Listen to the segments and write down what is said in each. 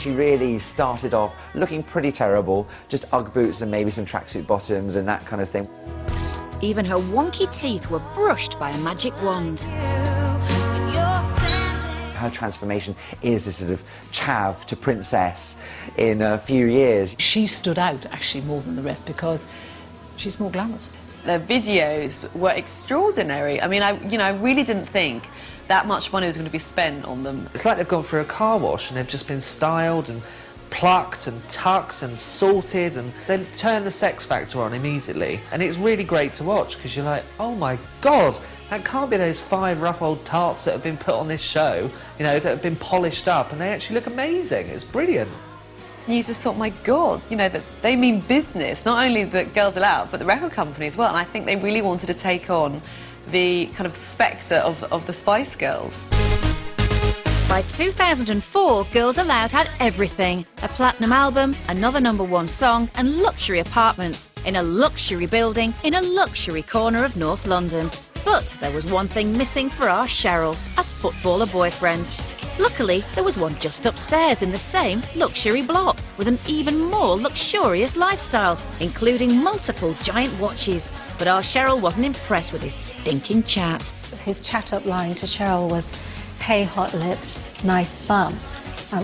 She really started off looking pretty terrible, just Ugg boots and maybe some tracksuit bottoms and that kind of thing. Even her wonky teeth were brushed by a magic wand. Her transformation is a sort of chav to princess in a few years. She stood out actually more than the rest because she's more glamorous. The videos were extraordinary. I mean, I really didn't think that much money was going to be spent on them. It's like they've gone through a car wash and they've just been styled and plucked and tucked and sorted, and they turn the sex factor on immediately. And it's really great to watch because you're like, oh my God, that can't be those 5 rough old tarts that have been put on this show, you know, that have been polished up, and they actually look amazing. It's brilliant. You just thought, my God, you know, that they mean business, not only the Girls Aloud, but the record company as well. And I think they really wanted to take on the kind of spectre of the Spice Girls. By 2004, Girls Aloud had everything. A platinum album, another #1 song and luxury apartments in a luxury building in a luxury corner of North London. But there was one thing missing for our Cheryl, a footballer boyfriend. Luckily, there was one just upstairs in the same luxury block with an even more luxurious lifestyle, including multiple giant watches. But our Cheryl wasn't impressed with his stinking chat. His chat-up line to Cheryl was, "Hey, hot lips, nice bum."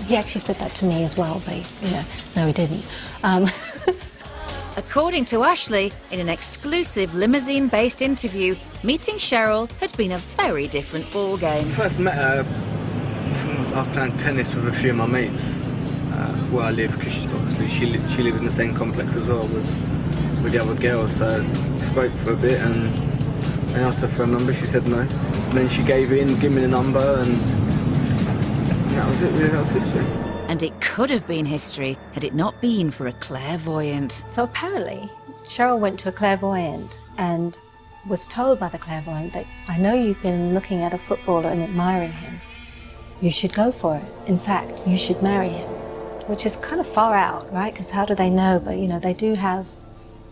He actually said that to me as well, but, you know, no, he didn't. According to Ashley, in an exclusive limousine-based interview, meeting Cheryl had been a very different ballgame. First met her, I was playing tennis with a few of my mates where I live, because obviously she lived in the same complex as well with the other girls, so we spoke for a bit and I asked her for a number. She said no. And then she gave me the number, and that was it, really. That was history. And it could have been history had it not been for a clairvoyant. So apparently, Cheryl went to a clairvoyant and was told by the clairvoyant that, "I know you've been looking at a footballer and admiring him. You should go for it. In fact, you should marry him." Which is kind of far out, right? Because how do they know? But, you know, they do have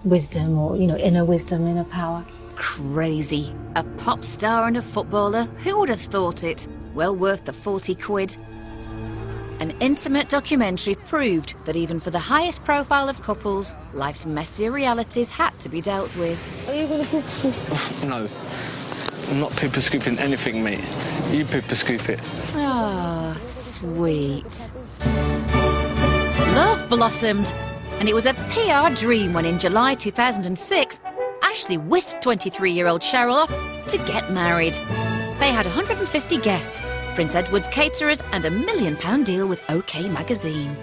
wisdom, or, you know, inner wisdom, inner power. Crazy. A pop star and a footballer? Who would have thought it? Well worth the 40 quid. An intimate documentary proved that even for the highest profile of couples, life's messier realities had to be dealt with. Are you going to pooper scoop? No, I'm not pooper scooping anything, mate. You pooper scoop it. Ah, sweet. Love blossomed, and it was a PR dream when in July 2006, Ashley whisked 23-year-old Cheryl off to get married. They had 150 guests, Prince Edward's caterers and a £1 million deal with OK magazine.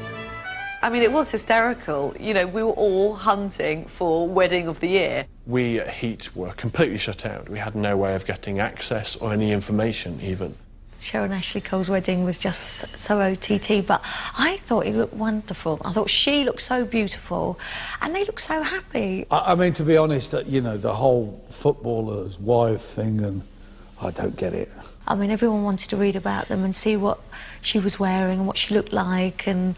I mean, it was hysterical. You know, we were all hunting for Wedding of the Year. We at Heat were completely shut out. We had no way of getting access or any information even. Cheryl and Ashley Cole's wedding was just so OTT, but I thought it looked wonderful. I thought she looked so beautiful, and they looked so happy. I mean, to be honest, you know, the whole footballer's wife thing, and I don't get it. I mean, everyone wanted to read about them and see what she was wearing and what she looked like and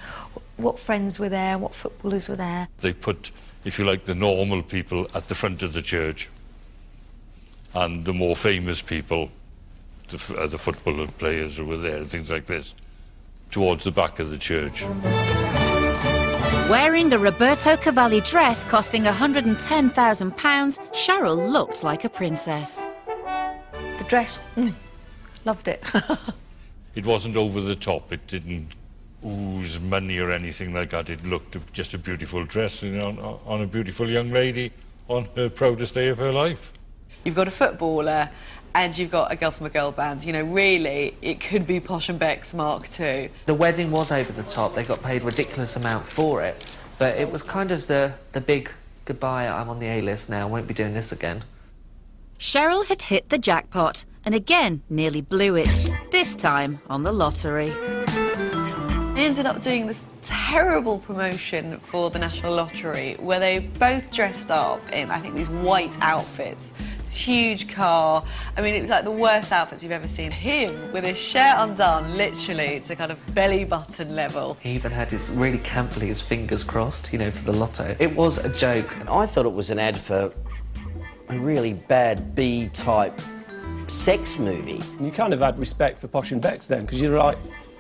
what friends were there and what footballers were there. They put, if you like, the normal people at the front of the church, and the more famous people, the football players who were there and things like this, towards the back of the church. Wearing a Roberto Cavalli dress costing £110,000, Cheryl looked like a princess. The dress, loved it. It wasn't over the top, it didn't ooze money or anything like that. It looked just a beautiful dress, you know, on a beautiful young lady on her proudest day of her life. You've got a footballer and you've got a girl from a girl band. You know, really, it could be Posh and Beck's Mark II. The wedding was over the top. They got paid a ridiculous amount for it, but it was kind of the big goodbye, I'm on the A-list now, won't be doing this again. Cheryl had hit the jackpot and again nearly blew it, this time on the lottery. They ended up doing this terrible promotion for the National Lottery where they both dressed up in, I think, these white outfits. This huge car. I mean, it was like the worst outfits you've ever seen. Him with his shirt undone, literally, to kind of belly button level. He even had his really campily his fingers crossed, you know, for the lotto. It was a joke. And I thought it was an ad for a really bad B-type sex movie. You kind of had respect for Posh and Becks then, because you're like,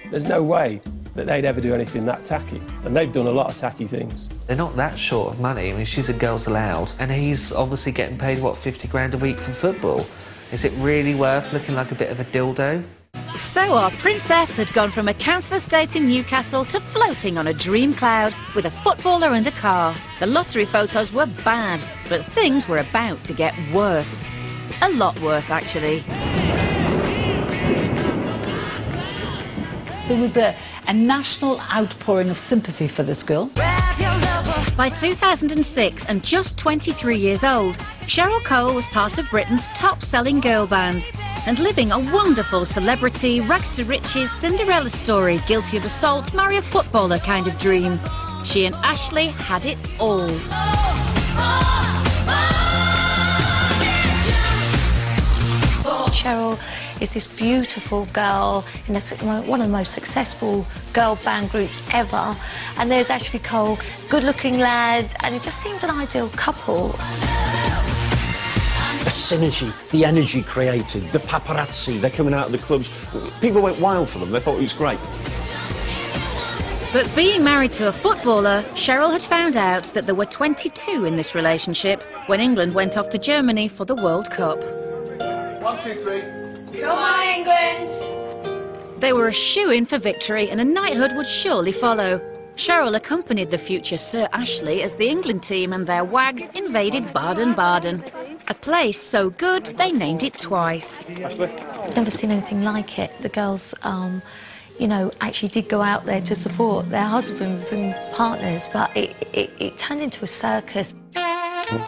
there's no way that they'd ever do anything that tacky, and they've done a lot of tacky things. They're not that short of money. I mean, she's a Girls Aloud, and he's obviously getting paid, what, 50 grand a week for football? Is it really worth looking like a bit of a dildo? So our princess had gone from a council estate in Newcastle to floating on a dream cloud with a footballer and a car. The lottery photos were bad, but things were about to get worse. A lot worse, actually. There was a national outpouring of sympathy for this girl. By 2006, and just 23 years old, Cheryl Cole was part of Britain's top-selling girl band and living a wonderful celebrity, rags-to-riches Cinderella story, guilty of assault, marry a footballer kind of dream. She and Ashley had it all. Cheryl is this beautiful girl in one of the most successful girl band groups ever, and there's Ashley Cole, good-looking lad, and it just seemed an ideal couple. The synergy, the energy created, the paparazzi, they're coming out of the clubs. People went wild for them, they thought it was great. But being married to a footballer, Cheryl had found out that there were 22 in this relationship when England went off to Germany for the World Cup. 1, 2, 3. Come on, England! They were a shoo-in for victory, and a knighthood would surely follow. Cheryl accompanied the future Sir Ashley as the England team and their wags invaded Baden-Baden. A place so good they named it twice. Never seen anything like it. The girls, you know, actually did go out there to support their husbands and partners, but it turned into a circus.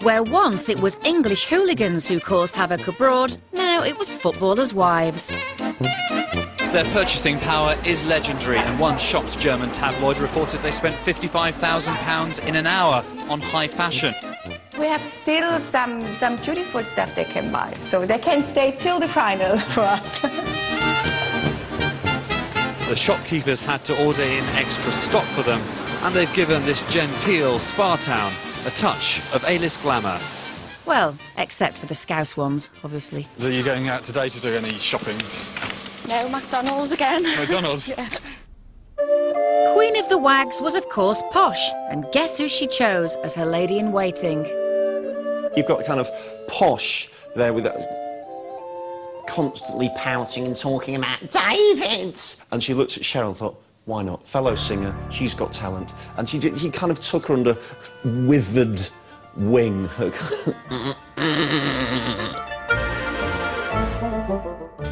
Where once it was English hooligans who caused havoc abroad, now it was footballers' wives. Their purchasing power is legendary, and one shocked German tabloid reported they spent £55,000 in an hour on high fashion. We have still some beautiful stuff they can buy, so they can stay till the final for us. The shopkeepers had to order in extra stock for them, and they've given this genteel spa town a touch of A-list glamour. Well, except for the Scouse ones, obviously. Are you going out today to do any shopping? No, McDonald's again. McDonald's? Yeah. Queen of the Wags was, of course, posh, and guess who she chose as her lady-in-waiting? You've got kind of posh there with that constantly pouting and talking about David. And she looked at Cheryl and thought, why not? Fellow singer, she's got talent. And she kind of took her under withered wing.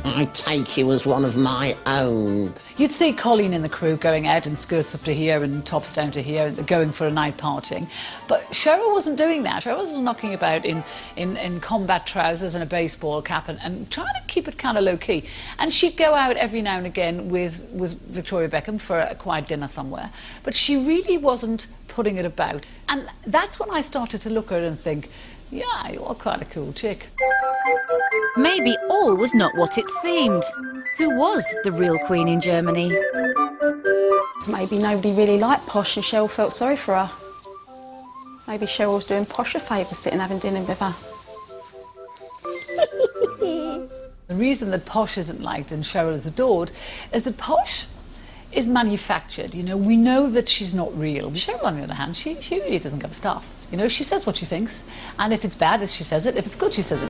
I take you as one of my own. You'd see Colleen and the crew going out in skirts up to here and tops down to here, going for a night partying. But Cheryl wasn't doing that. Cheryl was knocking about in combat trousers and a baseball cap and trying to keep it kind of low-key. And she'd go out every now and again with Victoria Beckham for a quiet dinner somewhere. But she really wasn't putting it about. And that's when I started to look at her and think, yeah, you're quite a cool chick. Maybe all was not what it seemed. Who was the real queen in Germany? Maybe nobody really liked Posh and Cheryl felt sorry for her. Maybe Cheryl was doing Posh a favour sitting having dinner with her. The reason that Posh isn't liked and Cheryl is adored is that Posh is manufactured. You know, we know that she's not real. Cheryl, on the other hand, she really doesn't give a stuff. You know, she says what she thinks, and if it's bad, she says it. If it's good, she says it.